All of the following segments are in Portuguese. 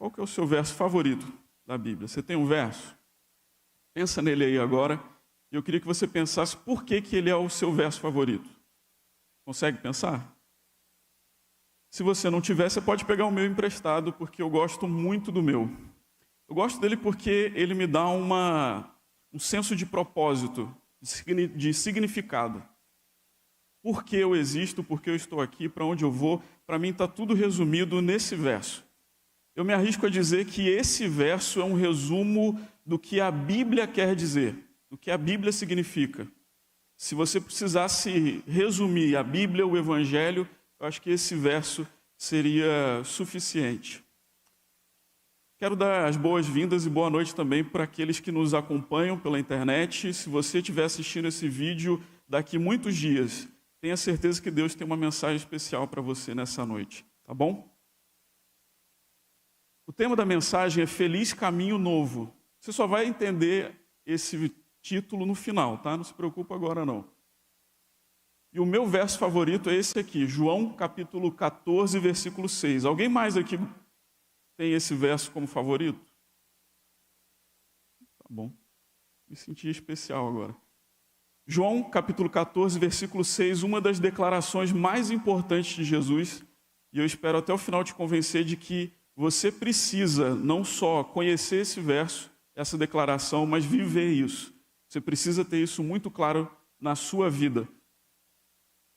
qual que é o seu verso favorito da Bíblia? Você tem um verso? Pensa nele aí agora. E eu queria que você pensasse por que ele é o seu verso favorito. Consegue pensar? Se você não tiver, você pode pegar o meu emprestado, porque eu gosto muito do meu. Eu gosto dele porque ele me dá um senso de propósito, de significado. Por que eu existo, por que eu estou aqui, para onde eu vou, para mim está tudo resumido nesse verso. Eu me arrisco a dizer que esse verso é um resumo do que a Bíblia quer dizer, do que a Bíblia significa. Se você precisasse resumir a Bíblia, o Evangelho, eu acho que esse verso seria suficiente. Quero dar as boas-vindas e boa noite também para aqueles que nos acompanham pela internet. Se você estiver assistindo esse vídeo daqui muitos dias, tenha certeza que Deus tem uma mensagem especial para você nessa noite, tá bom? O tema da mensagem é Feliz Caminho Novo. Você só vai entender esse título no final, tá? Não se preocupa agora não. E o meu verso favorito é esse aqui, João capítulo 14, versículo 6. Alguém mais aqui tem esse verso como favorito? Tá bom. Me senti especial agora. João capítulo 14, versículo 6, uma das declarações mais importantes de Jesus, e eu espero até o final te convencer de que você precisa não só conhecer esse verso, essa declaração, mas viver isso. Você precisa ter isso muito claro na sua vida.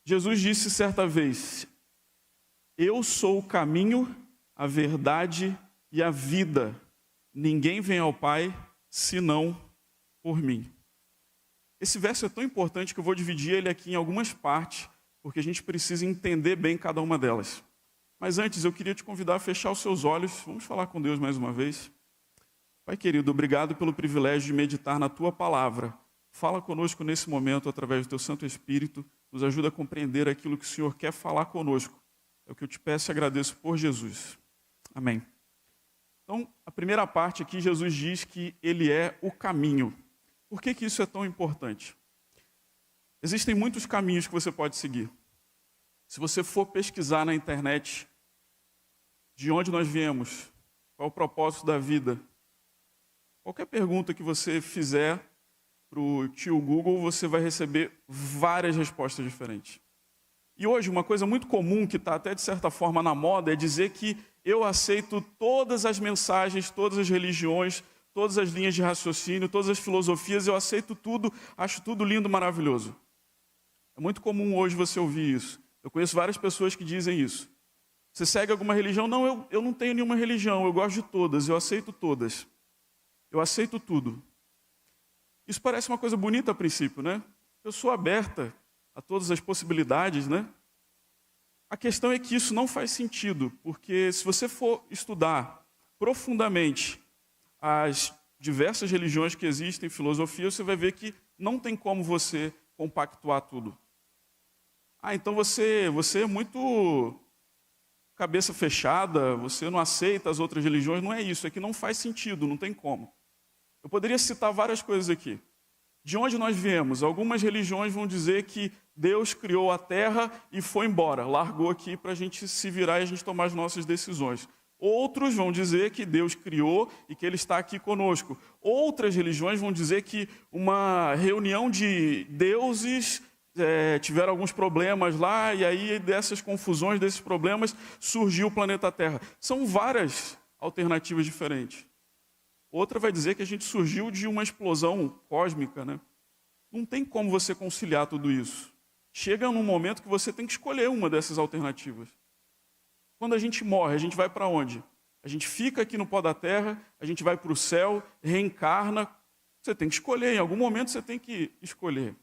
Jesus disse certa vez: eu sou o caminho, a verdade e a vida. Ninguém vem ao Pai senão por mim. Esse verso é tão importante que eu vou dividir ele aqui em algumas partes, porque a gente precisa entender bem cada uma delas. Mas antes, eu queria te convidar a fechar os seus olhos. Vamos falar com Deus mais uma vez. Pai querido, obrigado pelo privilégio de meditar na Tua palavra. Fala conosco nesse momento através do Teu Santo Espírito. Nos ajuda a compreender aquilo que o Senhor quer falar conosco. É o que eu te peço e agradeço por Jesus. Amém. Então, a primeira parte aqui, Jesus diz que Ele é o caminho. Por que isso é tão importante? Existem muitos caminhos que você pode seguir. Se você for pesquisar na internet de onde nós viemos, qual é o propósito da vida, qualquer pergunta que você fizer para o tio Google, você vai receber várias respostas diferentes. E hoje, uma coisa muito comum, que está até de certa forma na moda, é dizer que eu aceito todas as mensagens, todas as religiões, todas as linhas de raciocínio, todas as filosofias, eu aceito tudo, acho tudo lindo, maravilhoso. É muito comum hoje você ouvir isso. Eu conheço várias pessoas que dizem isso. Você segue alguma religião? Não, eu não tenho nenhuma religião, eu gosto de todas, eu aceito todas. Eu aceito tudo. Isso parece uma coisa bonita a princípio, né? Eu sou aberta a todas as possibilidades, né? A questão é que isso não faz sentido, porque se você for estudar profundamente as diversas religiões que existem, filosofias, você vai ver que não tem como você compactuar tudo. Então você é muito cabeça fechada, você não aceita as outras religiões. Não é isso, é que não faz sentido, não tem como. Eu poderia citar várias coisas aqui. De onde nós viemos? Algumas religiões vão dizer que Deus criou a terra e foi embora, largou aqui para a gente se virar e a gente tomar as nossas decisões. Outros vão dizer que Deus criou e que Ele está aqui conosco. Outras religiões vão dizer que uma reunião de deuses tiveram alguns problemas lá, e aí dessas confusões, desses problemas, surgiu o planeta Terra. São várias alternativas diferentes. Outra vai dizer que a gente surgiu de uma explosão cósmica, né? Não tem como você conciliar tudo isso. Chega num momento que você tem que escolher uma dessas alternativas. Quando a gente morre, a gente vai para onde? A gente fica aqui no pó da terra, a gente vai para o céu, reencarna. Você tem que escolher, em algum momento você tem que escolher.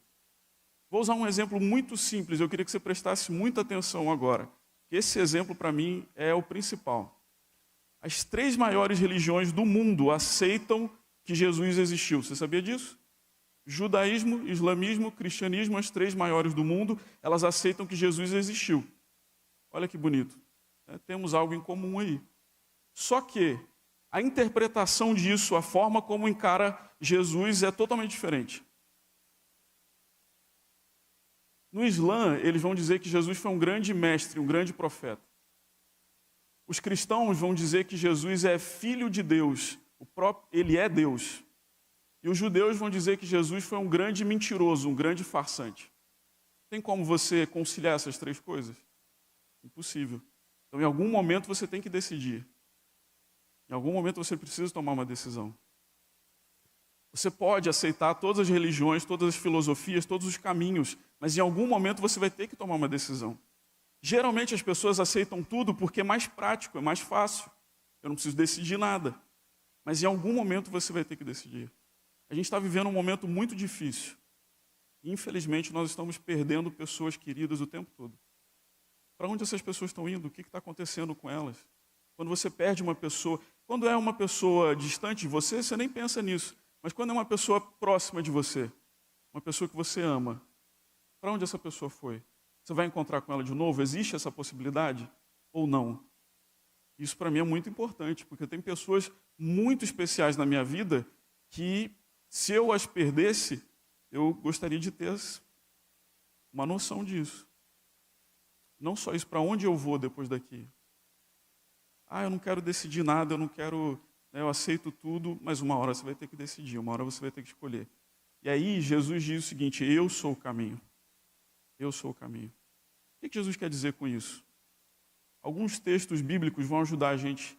Vou usar um exemplo muito simples, eu queria que você prestasse muita atenção agora. Esse exemplo, para mim, é o principal. As 3 maiores religiões do mundo aceitam que Jesus existiu. Você sabia disso? Judaísmo, islamismo, cristianismo, as 3 maiores do mundo, elas aceitam que Jesus existiu. Olha que bonito. Temos algo em comum aí. Só que a interpretação disso, a forma como encara Jesus é totalmente diferente. No Islã, eles vão dizer que Jesus foi um grande mestre, um grande profeta. Os cristãos vão dizer que Jesus é filho de Deus, ele é Deus. E os judeus vão dizer que Jesus foi um grande mentiroso, um grande farsante. Tem como você conciliar essas três coisas? Impossível. Então, em algum momento você tem que decidir. Em algum momento você precisa tomar uma decisão. Você pode aceitar todas as religiões, todas as filosofias, todos os caminhos, mas em algum momento você vai ter que tomar uma decisão. Geralmente as pessoas aceitam tudo porque é mais prático, é mais fácil. Eu não preciso decidir nada. Mas em algum momento você vai ter que decidir. A gente está vivendo um momento muito difícil. Infelizmente, nós estamos perdendo pessoas queridas o tempo todo. Para onde essas pessoas estão indo? O que está acontecendo com elas? Quando você perde uma pessoa, quando é uma pessoa distante de você, você nem pensa nisso. Mas quando é uma pessoa próxima de você, uma pessoa que você ama, para onde essa pessoa foi? Você vai encontrar com ela de novo? Existe essa possibilidade ou não? Isso para mim é muito importante, porque tem pessoas muito especiais na minha vida que, se eu as perdesse, eu gostaria de ter uma noção disso. Não só isso, para onde eu vou depois daqui? Eu não quero decidir nada, eu não quero, eu aceito tudo, mas uma hora você vai ter que decidir, uma hora você vai ter que escolher. E aí Jesus diz o seguinte: eu sou o caminho. Eu sou o caminho. O que Jesus quer dizer com isso? Alguns textos bíblicos vão ajudar a gente,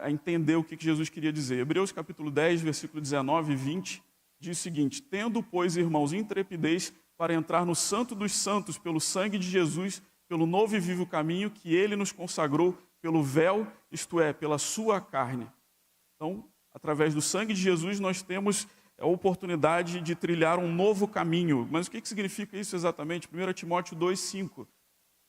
a entender o que Jesus queria dizer. Hebreus capítulo 10, versículo 19 e 20, diz o seguinte: tendo, pois, irmãos, intrepidez para entrar no Santo dos Santos pelo sangue de Jesus, pelo novo e vivo caminho que ele nos consagrou pelo véu, isto é, pela sua carne. Então, através do sangue de Jesus, nós temos a oportunidade de trilhar um novo caminho. Mas o que significa isso exatamente? 1 Timóteo 2,5.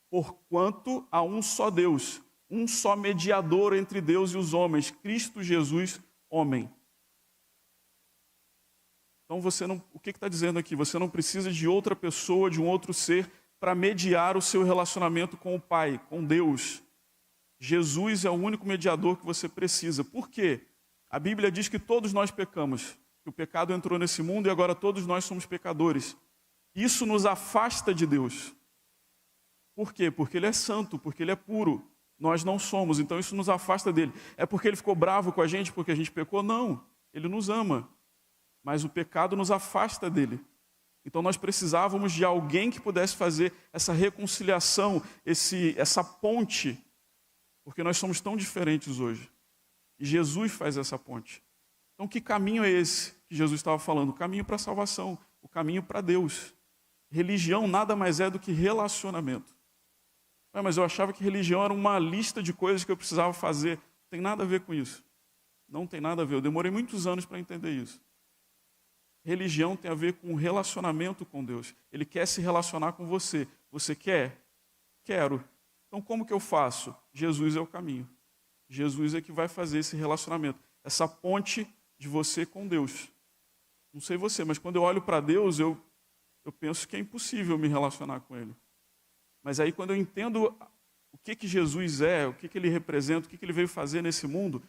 Porquanto há um só Deus, um só mediador entre Deus e os homens, Cristo Jesus, homem. Então, o que está dizendo aqui? Você não precisa de outra pessoa, de um outro ser, para mediar o seu relacionamento com o Pai, com Deus. Jesus é o único mediador que você precisa. Por quê? A Bíblia diz que todos nós pecamos, que o pecado entrou nesse mundo e agora todos nós somos pecadores. Isso nos afasta de Deus. Por quê? Porque Ele é santo, porque Ele é puro. Nós não somos, então isso nos afasta dele. É porque Ele ficou bravo com a gente porque a gente pecou? Não, Ele nos ama. Mas o pecado nos afasta dele. Então nós precisávamos de alguém que pudesse fazer essa reconciliação, essa ponte, porque nós somos tão diferentes hoje. E Jesus faz essa ponte. Então que caminho é esse que Jesus estava falando? O caminho para a salvação, o caminho para Deus. Religião nada mais é do que relacionamento. Mas eu achava que religião era uma lista de coisas que eu precisava fazer. Não tem nada a ver com isso. Não tem nada a ver. Eu demorei muitos anos para entender isso. Religião tem a ver com relacionamento com Deus. Ele quer se relacionar com você. Você quer? Quero. Então como que eu faço? Jesus é o caminho. Jesus é que vai fazer esse relacionamento. Essa ponte de você com Deus. Não sei você, mas quando eu olho para Deus, eu penso que é impossível me relacionar com Ele. Mas aí quando eu entendo o que Jesus é, o que Ele representa, o que Ele veio fazer nesse mundo,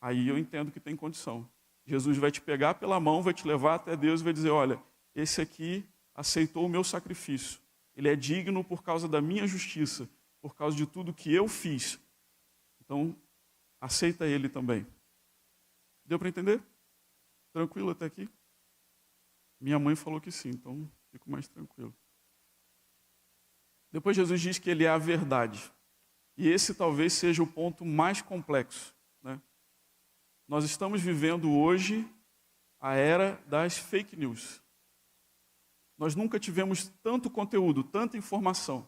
aí eu entendo que tem condição. Jesus vai te pegar pela mão, vai te levar até Deus e vai dizer: olha, esse aqui aceitou o meu sacrifício. Ele é digno por causa da minha justiça, por causa de tudo que eu fiz. Então, aceita Ele também. Deu para entender? Tranquilo até aqui? Minha mãe falou que sim, então fico mais tranquilo. Depois Jesus diz que Ele é a verdade. E esse talvez seja o ponto mais complexo, né? Nós estamos vivendo hoje a era das fake news. Nós nunca tivemos tanto conteúdo, tanta informação.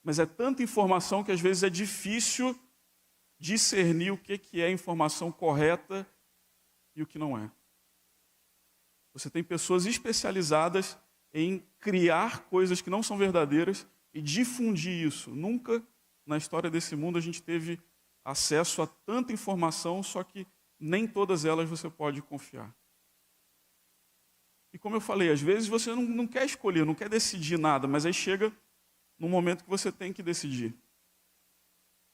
Mas é tanta informação que às vezes é difícil discernir o que é informação correta e o que não é. Você tem pessoas especializadas em criar coisas que não são verdadeiras e difundir isso. Nunca na história desse mundo a gente teve acesso a tanta informação, só que nem todas elas você pode confiar. E como eu falei, às vezes você não quer escolher, não quer decidir nada, mas aí chega num momento que você tem que decidir.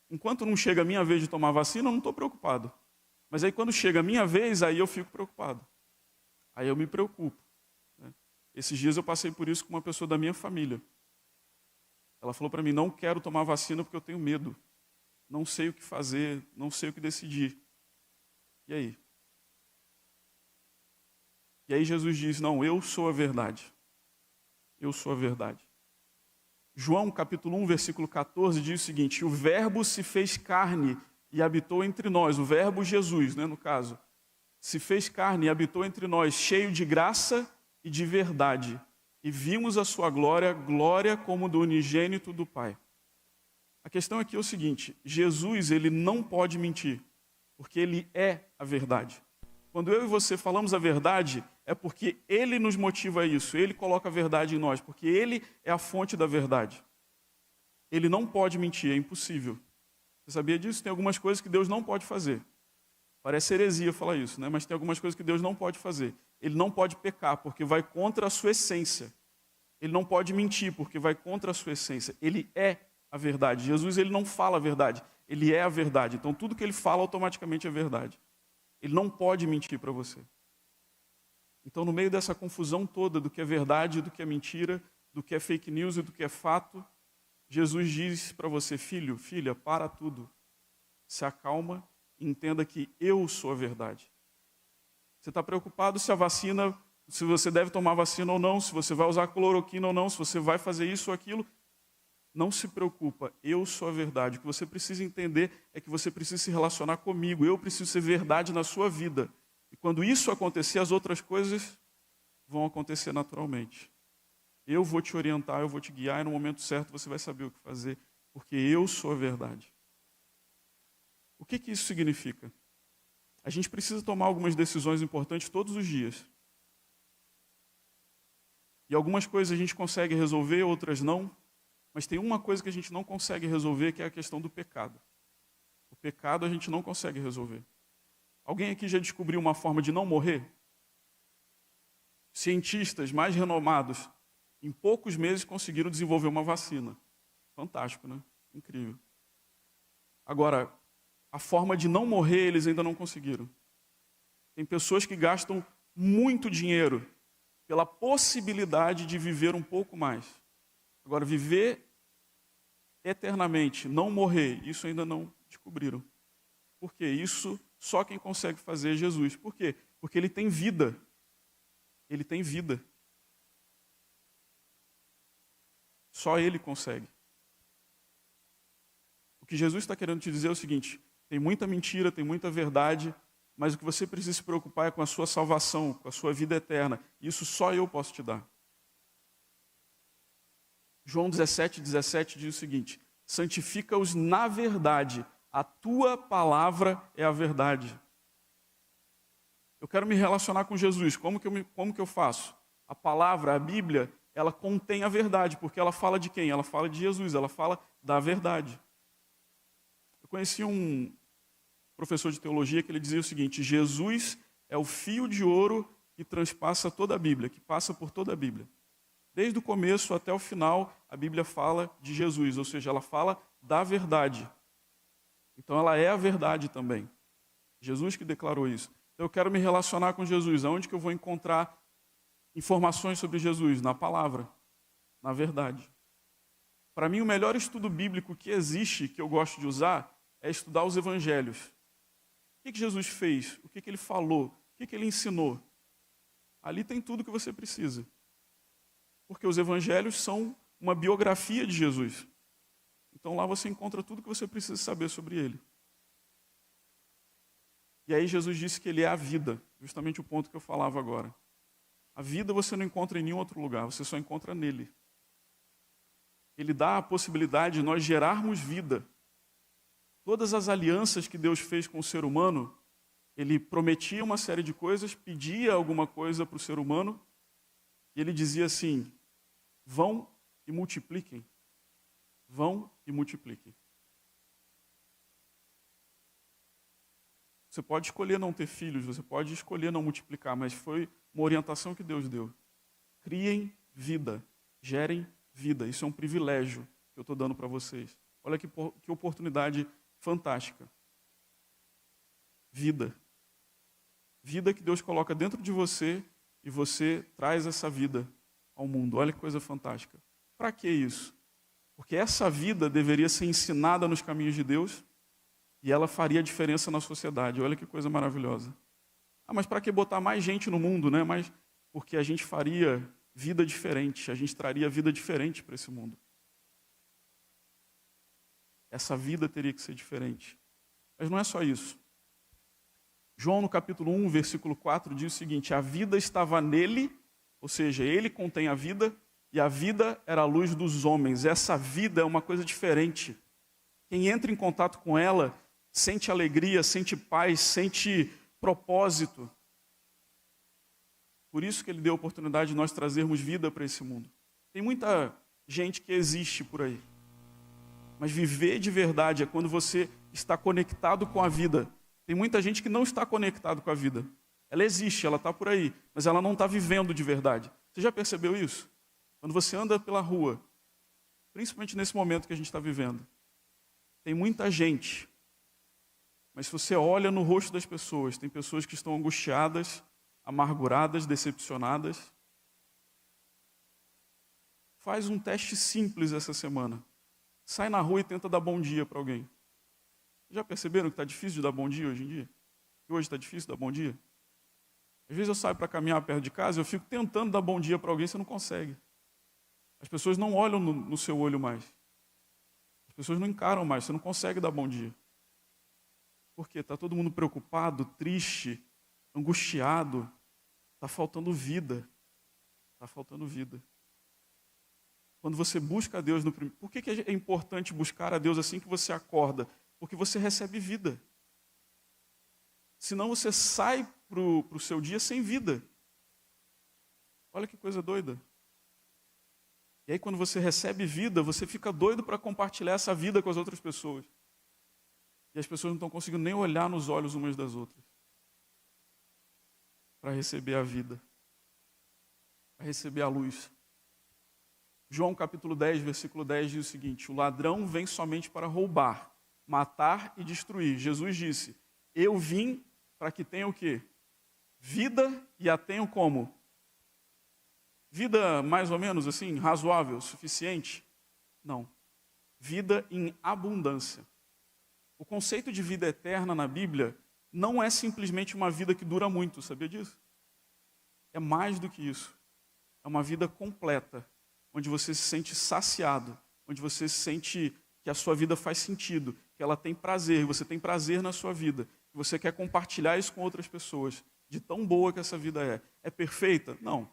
Enquanto não chega a minha vez de tomar vacina, eu não estou preocupado. Mas aí quando chega a minha vez, aí eu fico preocupado. Aí eu me preocupo. Esses dias eu passei por isso com uma pessoa da minha família. Ela falou para mim: não quero tomar vacina porque eu tenho medo. não sei o que fazer, não sei o que decidir. E aí? E aí Jesus diz, não, eu sou a verdade. Eu sou a verdade. João, capítulo 1, versículo 14, diz o seguinte, o verbo se fez carne e habitou entre nós. O verbo Jesus, no caso. Se fez carne e habitou entre nós, cheio de graça e de verdade. E vimos a sua glória, glória como do unigênito do Pai. A questão aqui é o seguinte, Jesus, ele não pode mentir, porque ele é a verdade. Quando eu e você falamos a verdade, é porque ele nos motiva a isso, ele coloca a verdade em nós, porque ele é a fonte da verdade. Ele não pode mentir, é impossível. Você sabia disso? Tem algumas coisas que Deus não pode fazer. Parece heresia falar isso, mas tem algumas coisas que Deus não pode fazer. Ele não pode pecar, porque vai contra a sua essência. Ele não pode mentir, porque vai contra a sua essência. Ele é a verdade. Jesus, ele não fala a verdade, ele é a verdade. Então, tudo que ele fala automaticamente é verdade. Ele não pode mentir para você. Então, no meio dessa confusão toda do que é verdade, do que é mentira, do que é fake news e do que é fato, Jesus diz para você, filho, filha, para tudo. Se acalma e entenda que eu sou a verdade. Você está preocupado se a vacina, se você deve tomar vacina ou não, se você vai usar cloroquina ou não, se você vai fazer isso ou aquilo. Não se preocupa, eu sou a verdade. O que você precisa entender é que você precisa se relacionar comigo. Eu preciso ser verdade na sua vida. E quando isso acontecer, as outras coisas vão acontecer naturalmente. Eu vou te orientar, eu vou te guiar, e no momento certo você vai saber o que fazer, porque eu sou a verdade. O que isso significa? A gente precisa tomar algumas decisões importantes todos os dias. E algumas coisas a gente consegue resolver, outras não. Mas tem uma coisa que a gente não consegue resolver, que é a questão do pecado. O pecado a gente não consegue resolver. Alguém aqui já descobriu uma forma de não morrer? Cientistas mais renomados, em poucos meses conseguiram desenvolver uma vacina. Fantástico, né? Incrível. Agora, a forma de não morrer eles ainda não conseguiram. Tem pessoas que gastam muito dinheiro pela possibilidade de viver um pouco mais. Agora, viver eternamente, não morrer, isso ainda não descobriram. Por quê? Isso só quem consegue fazer é Jesus. Por quê? Porque ele tem vida. Ele tem vida. Só ele consegue. O que Jesus está querendo te dizer é o seguinte, tem muita mentira, tem muita verdade, mas o que você precisa se preocupar é com a sua salvação, com a sua vida eterna. Isso só eu posso te dar. João 17 diz o seguinte, santifica-os na verdade, a tua palavra é a verdade. Eu quero me relacionar com Jesus, como que eu faço? A palavra, a Bíblia, ela contém a verdade, porque ela fala de quem? Ela fala de Jesus, ela fala da verdade. Eu conheci um professor de teologia que ele dizia o seguinte, Jesus é o fio de ouro que transpassa toda a Bíblia, que passa por toda a Bíblia. Desde o começo até o final, a Bíblia fala de Jesus, ou seja, ela fala da verdade. Então ela é a verdade também. Jesus que declarou isso. Então eu quero me relacionar com Jesus. Aonde que eu vou encontrar informações sobre Jesus? Na palavra, na verdade. Para mim, o melhor estudo bíblico que existe, que eu gosto de usar, é estudar os evangelhos. O que Jesus fez? O que ele falou? O que ele ensinou? Ali tem tudo que você precisa. Porque os evangelhos são uma biografia de Jesus. Então lá você encontra tudo que você precisa saber sobre ele. E aí Jesus disse que ele é a vida, justamente o ponto que eu falava agora. A vida você não encontra em nenhum outro lugar, você só encontra nele. Ele dá a possibilidade de nós gerarmos vida. Todas as alianças que Deus fez com o ser humano, ele prometia uma série de coisas, pedia alguma coisa para o ser humano, e ele dizia assim, vão e multipliquem. Vão e multipliquem. Você pode escolher não ter filhos, você pode escolher não multiplicar, mas foi uma orientação que Deus deu. Criem vida, gerem vida. Isso é um privilégio que eu estou dando para vocês. Olha que oportunidade fantástica. Vida. Vida que Deus coloca dentro de você e você traz essa vida ao mundo. Olha que coisa fantástica. Para que isso? Porque essa vida deveria ser ensinada nos caminhos de Deus e ela faria diferença na sociedade. Olha que coisa maravilhosa. Mas para que botar mais gente no mundo, né? Mas porque a gente faria vida diferente, a gente traria vida diferente para esse mundo. Essa vida teria que ser diferente. Mas não é só isso. João, no capítulo 1, versículo 4, diz o seguinte: a vida estava nele, ou seja, ele contém a vida, e a vida era a luz dos homens. Essa vida é uma coisa diferente. Quem entra em contato com ela sente alegria, sente paz, sente propósito. Por isso que ele deu a oportunidade de nós trazermos vida para esse mundo. Tem muita gente que existe por aí. Mas viver de verdade é quando você está conectado com a vida. Tem muita gente que não está conectado com a vida. Ela existe, ela está por aí, mas ela não está vivendo de verdade. Você já percebeu isso? Quando você anda pela rua, principalmente nesse momento que a gente está vivendo, tem muita gente, mas se você olha no rosto das pessoas, tem pessoas que estão angustiadas, amarguradas, decepcionadas. Faz um teste simples essa semana. Sai na rua e tenta dar bom dia para alguém. Já perceberam que está difícil de dar bom dia hoje em dia? Que hoje está difícil dar bom dia? Às vezes eu saio para caminhar perto de casa e eu fico tentando dar bom dia para alguém, você não consegue. As pessoas não olham no seu olho mais. As pessoas não encaram mais, você não consegue dar bom dia. Por quê? Está todo mundo preocupado, triste, angustiado. Está faltando vida. Está faltando vida. Quando você busca a Deus no primeiro... Por que é importante buscar a Deus assim que você acorda? Porque você recebe vida. Senão você sai para o seu dia sem vida. Olha que coisa doida. E aí quando você recebe vida, você fica doido para compartilhar essa vida com as outras pessoas. E as pessoas não estão conseguindo nem olhar nos olhos umas das outras. Para receber a vida. Para receber a luz. João capítulo 10, versículo 10 diz o seguinte: o ladrão vem somente para roubar, matar e destruir. Jesus disse: eu vim para que tenham o quê? Vida, e a tenham como? Vida mais ou menos assim, razoável, suficiente? Não. Vida em abundância. O conceito de vida eterna na Bíblia não é simplesmente uma vida que dura muito, sabia disso? É mais do que isso. É uma vida completa, onde você se sente saciado, onde você sente que a sua vida faz sentido, que ela tem prazer, você tem prazer na sua vida, que você quer compartilhar isso com outras pessoas, de tão boa que essa vida é. É perfeita? Não.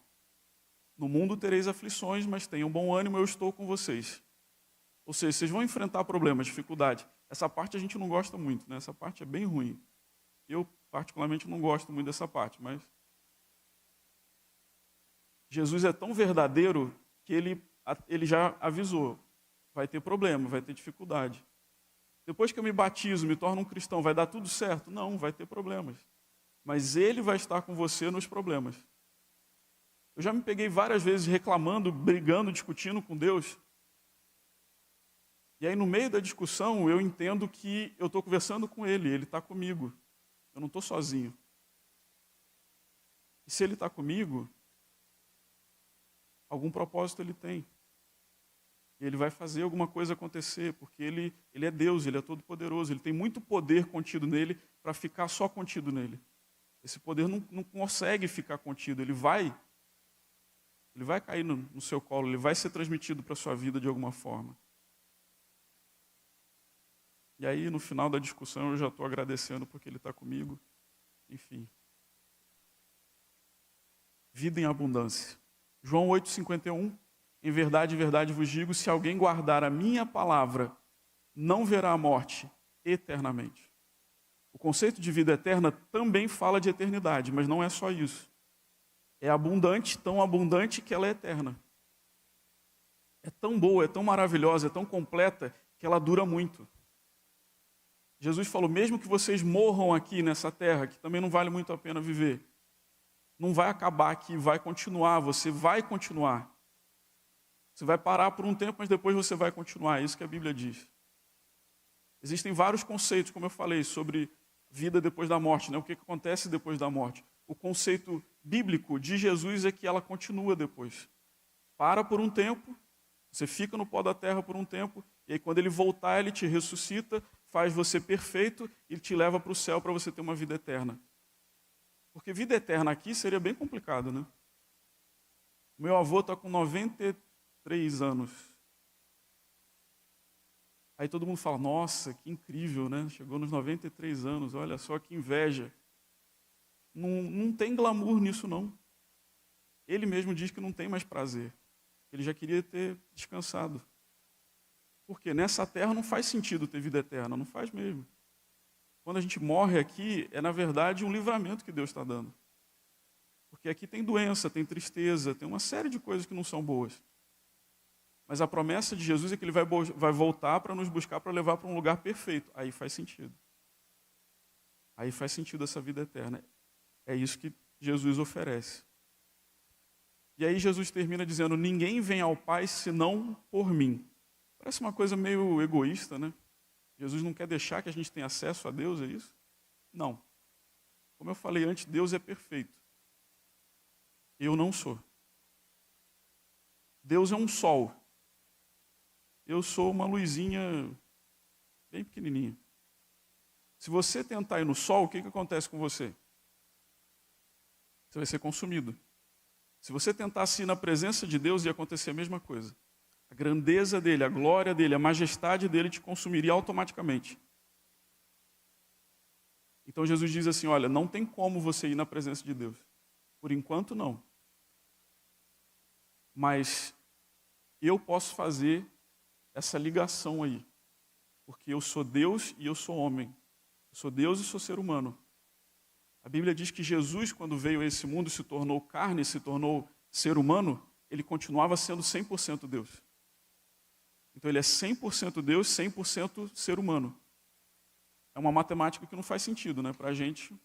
No mundo tereis aflições, mas tenham bom ânimo, eu estou com vocês. Ou seja, vocês vão enfrentar problemas, dificuldade. Essa parte a gente não gosta muito, né? Essa parte é bem ruim. Eu, particularmente, não gosto muito dessa parte, mas Jesus é tão verdadeiro que ele já avisou. Vai ter problema, vai ter dificuldade. Depois que eu me batizo, me torno um cristão, vai dar tudo certo? Não, vai ter problemas. Mas ele vai estar com você nos problemas. Eu já me peguei várias vezes reclamando, brigando, discutindo com Deus. E aí, no meio da discussão, eu entendo que eu estou conversando com Ele, Ele está comigo. Eu não estou sozinho. E se Ele está comigo, algum propósito Ele tem. Ele vai fazer alguma coisa acontecer, porque ele é Deus, Ele é todo-poderoso, Ele tem muito poder contido nele para ficar só contido nele. Esse poder não consegue ficar contido, ele vai cair no seu colo, ele vai ser transmitido para a sua vida de alguma forma. E aí, no final da discussão, eu já estou agradecendo porque Ele está comigo. Enfim. Vida em abundância. João 8,51. Em verdade vos digo, se alguém guardar a minha palavra, não verá a morte eternamente. O conceito de vida eterna também fala de eternidade, mas não é só isso. É abundante, tão abundante que ela é eterna. É tão boa, é tão maravilhosa, é tão completa, que ela dura muito. Jesus falou, mesmo que vocês morram aqui nessa terra, que também não vale muito a pena viver, não vai acabar aqui, vai continuar, você vai continuar. Você vai parar por um tempo, mas depois você vai continuar, é isso que a Bíblia diz. Existem vários conceitos, como eu falei, sobre vida depois da morte, né? O que acontece depois da morte. O conceito bíblico de Jesus é que ela continua depois. Para por um tempo, você fica no pó da terra por um tempo, e aí quando Ele voltar, Ele te ressuscita, faz você perfeito e te leva para o céu para você ter uma vida eterna. Porque vida eterna aqui seria bem complicado, né? Meu avô está com 93 anos. Aí todo mundo fala, nossa, que incrível, né? Chegou nos 93 anos, olha só que inveja. Não tem glamour nisso, não. Ele mesmo diz que não tem mais prazer. Ele já queria ter descansado. Porque nessa terra não faz sentido ter vida eterna, não faz mesmo. Quando a gente morre aqui, é na verdade um livramento que Deus está dando. Porque aqui tem doença, tem tristeza, tem uma série de coisas que não são boas. Mas a promessa de Jesus é que Ele vai voltar para nos buscar, para levar para um lugar perfeito. Aí faz sentido. Aí faz sentido essa vida eterna. É isso que Jesus oferece. E aí Jesus termina dizendo, ninguém vem ao Pai senão por mim. Parece uma coisa meio egoísta, né? Jesus não quer deixar que a gente tenha acesso a Deus, é isso? Não. Como eu falei antes, Deus é perfeito. Eu não sou. Deus é um sol. Eu sou uma luzinha bem pequenininha. Se você tentar ir no sol, o que acontece com você? Você vai ser consumido. Se você tentasse ir na presença de Deus, ia acontecer a mesma coisa. A grandeza dele, a glória dele, a majestade dele te consumiria automaticamente. Então Jesus diz assim, olha, não tem como você ir na presença de Deus. Por enquanto, não. Mas eu posso fazer essa ligação aí. Porque eu sou Deus e eu sou homem. Eu sou Deus e sou ser humano. A Bíblia diz que Jesus, quando veio a esse mundo, se tornou carne, se tornou ser humano, ele continuava sendo 100% Deus. Então ele é 100% Deus, 100% ser humano. É uma matemática que não faz sentido, né? Para a gente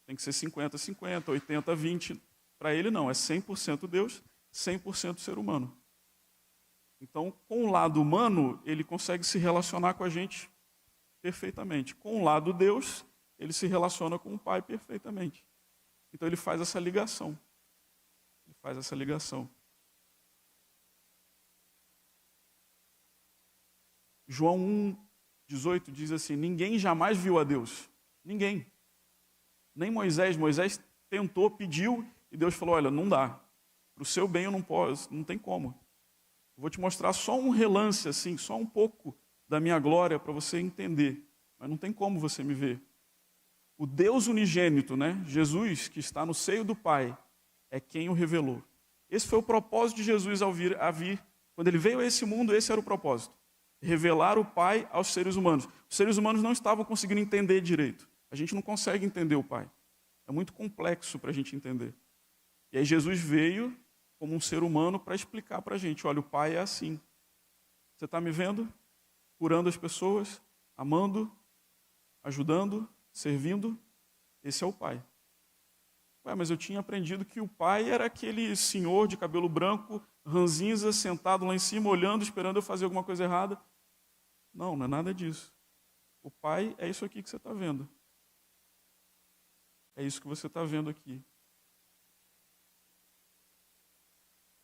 tem que ser 50-50, 80-20. Para ele não, é 100% Deus, 100% ser humano. Então, com o lado humano, ele consegue se relacionar com a gente perfeitamente. Com o lado Deus, ele se relaciona com o Pai perfeitamente. Então ele faz essa ligação. Ele faz essa ligação. João 1,18 diz assim, ninguém jamais viu a Deus. Ninguém. Nem Moisés. Moisés tentou, pediu, e Deus falou, olha, não dá. Para o seu bem eu não posso, não tem como. Eu vou te mostrar só um relance, assim, só um pouco da minha glória para você entender. Mas não tem como você me ver. O Deus unigênito, né? Jesus, que está no seio do Pai, é quem o revelou. Esse foi o propósito de Jesus ao vir. Quando ele veio a esse mundo, esse era o propósito. Revelar o Pai aos seres humanos. Os seres humanos não estavam conseguindo entender direito. A gente não consegue entender o Pai. É muito complexo para a gente entender. E aí Jesus veio como um ser humano para explicar para a gente, olha, o Pai é assim. Você está me vendo? Curando as pessoas, amando, ajudando, servindo. Esse é o Pai. Ué, mas eu tinha aprendido que o Pai era aquele senhor de cabelo branco, ranzinza, sentado lá em cima, olhando, esperando eu fazer alguma coisa errada. Não, não é nada disso. O Pai é isso aqui que você está vendo. É isso que você está vendo aqui.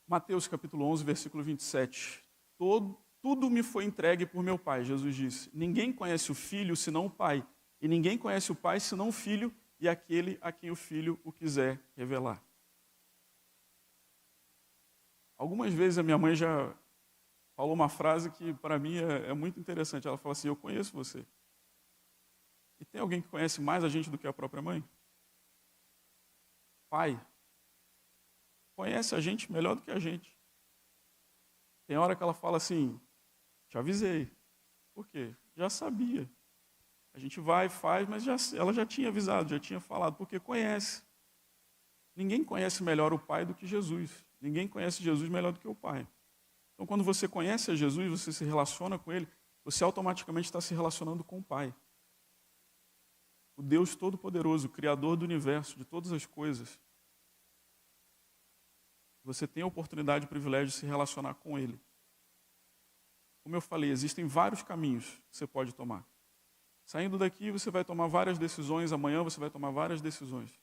Mateus capítulo 11, versículo 27. Tudo me foi entregue por meu Pai, Jesus disse. Ninguém conhece o Filho senão o Pai. E ninguém conhece o Pai senão o Filho e aquele a quem o Filho o quiser revelar. Algumas vezes a minha mãe já falou uma frase que para mim é muito interessante. Ela fala assim, eu conheço você. E tem alguém que conhece mais a gente do que a própria mãe? Pai. Conhece a gente melhor do que a gente. Tem hora que ela fala assim, te avisei. Por quê? Já sabia. A gente vai, faz, mas ela já tinha avisado, já tinha falado, porque conhece. Ninguém conhece melhor o Pai do que Jesus. Ninguém conhece Jesus melhor do que o Pai. Então, quando você conhece a Jesus, você se relaciona com Ele, você automaticamente está se relacionando com o Pai. O Deus Todo-Poderoso, o Criador do Universo, de todas as coisas. Você tem a oportunidade e o privilégio de se relacionar com Ele. Como eu falei, existem vários caminhos que você pode tomar. Saindo daqui, você vai tomar várias decisões, amanhã você vai tomar várias decisões.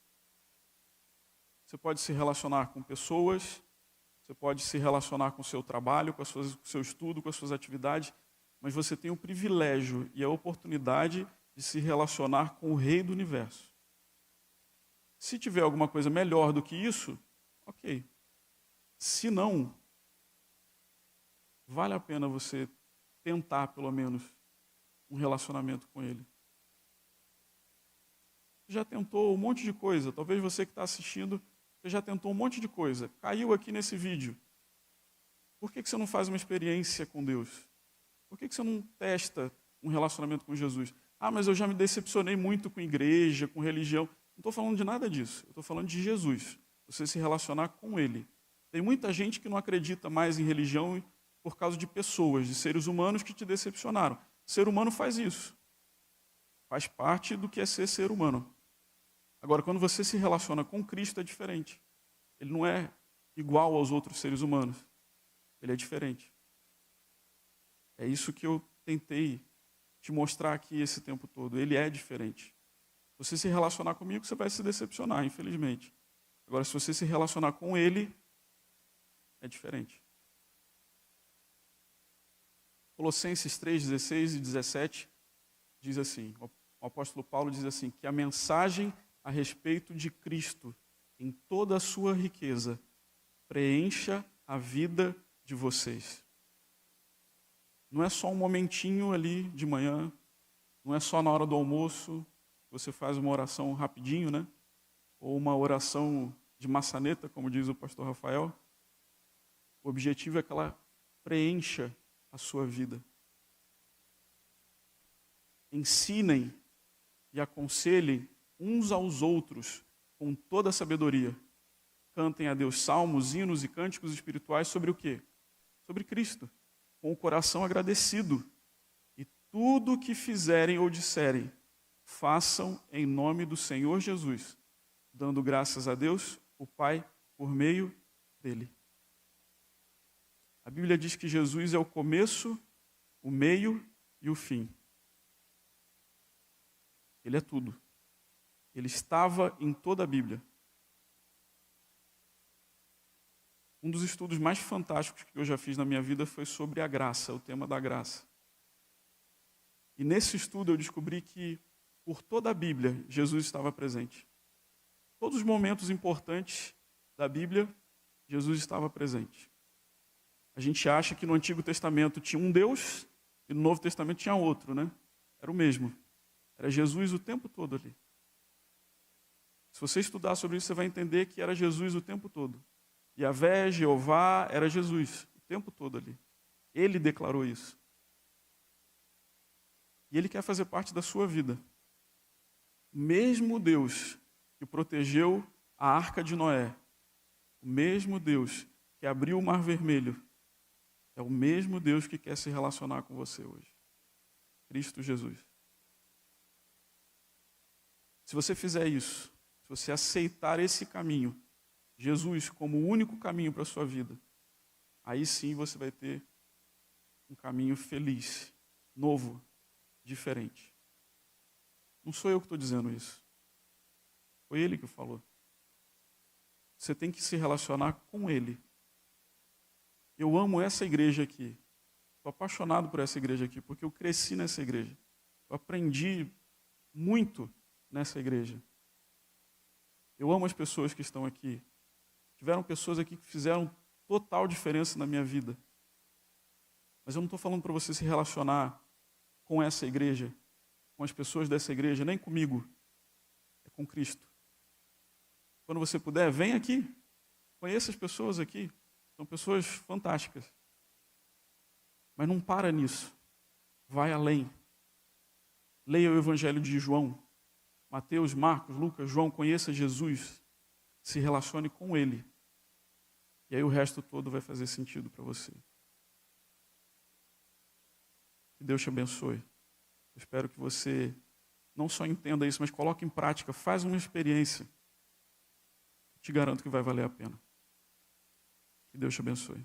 Você pode se relacionar com pessoas, você pode se relacionar com o seu trabalho, com o seu estudo, com as suas atividades, mas você tem o privilégio e a oportunidade de se relacionar com o Rei do Universo. Se tiver alguma coisa melhor do que isso, ok. Se não, vale a pena você tentar, pelo menos, um relacionamento com Ele. Já tentou um monte de coisa. Talvez você que está assistindo, você já tentou um monte de coisa. Caiu aqui nesse vídeo. Por que você não faz uma experiência com Deus? Por que você não testa um relacionamento com Jesus? Ah, mas eu já me decepcionei muito com igreja, com religião. Não estou falando de nada disso. Eu estou falando de Jesus. Você se relacionar com Ele. Tem muita gente que não acredita mais em religião por causa de pessoas, de seres humanos que te decepcionaram. O ser humano faz isso. Faz parte do que é ser humano. Agora, quando você se relaciona com Cristo, é diferente. Ele não é igual aos outros seres humanos. Ele é diferente. É isso que eu tentei te mostrar aqui esse tempo todo. Ele é diferente. Se você se relacionar comigo, você vai se decepcionar, infelizmente. Agora, se você se relacionar com Ele, é diferente. Colossenses 3, 16 e 17 diz assim, o apóstolo Paulo diz assim, que a mensagem a respeito de Cristo, em toda a sua riqueza, preencha a vida de vocês. Não é só um momentinho ali de manhã, não é só na hora do almoço, você faz uma oração rapidinho, né? Ou uma oração de maçaneta, como diz o pastor Rafael. O objetivo é que ela preencha a sua vida. Ensinem e aconselhem uns aos outros com toda a sabedoria. Cantem a Deus salmos, hinos e cânticos espirituais sobre o quê? Sobre Cristo, com o coração agradecido. E tudo o que fizerem ou disserem, façam em nome do Senhor Jesus, dando graças a Deus, o Pai, por meio dele. A Bíblia diz que Jesus é o começo, o meio e o fim. Ele é tudo. Ele estava em toda a Bíblia. Um dos estudos mais fantásticos que eu já fiz na minha vida foi sobre a graça, o tema da graça. E nesse estudo eu descobri que por toda a Bíblia Jesus estava presente. Todos os momentos importantes da Bíblia, Jesus estava presente. A gente acha que no Antigo Testamento tinha um Deus e no Novo Testamento tinha outro, né? Era o mesmo. Era Jesus o tempo todo ali. Se você estudar sobre isso, você vai entender que era Jesus o tempo todo. Yahvé, Jeová, era Jesus o tempo todo ali. Ele declarou isso. E Ele quer fazer parte da sua vida. O mesmo Deus que protegeu a arca de Noé, o mesmo Deus que abriu o mar vermelho, é o mesmo Deus que quer se relacionar com você hoje. Cristo Jesus. Se você fizer isso, se você aceitar esse caminho, Jesus como o único caminho para a sua vida, aí sim você vai ter um caminho feliz, novo, diferente. Não sou eu que estou dizendo isso. Foi Ele que falou. Você tem que se relacionar com Ele. Eu amo essa igreja aqui. Estou apaixonado por essa igreja aqui, porque eu cresci nessa igreja. Eu aprendi muito nessa igreja. Eu amo as pessoas que estão aqui. Tiveram pessoas aqui que fizeram total diferença na minha vida. Mas eu não estou falando para você se relacionar com essa igreja, com as pessoas dessa igreja, nem comigo. É com Cristo. Quando você puder, vem aqui. Conheça as pessoas aqui. São pessoas fantásticas. Mas não para nisso. Vai além. Leia o Evangelho de João. Mateus, Marcos, Lucas, João. Conheça Jesus. Se relacione com Ele. E aí o resto todo vai fazer sentido para você. Que Deus te abençoe. Eu espero que você não só entenda isso, mas coloque em prática. Faz uma experiência. Te garanto que vai valer a pena. Que Deus te abençoe.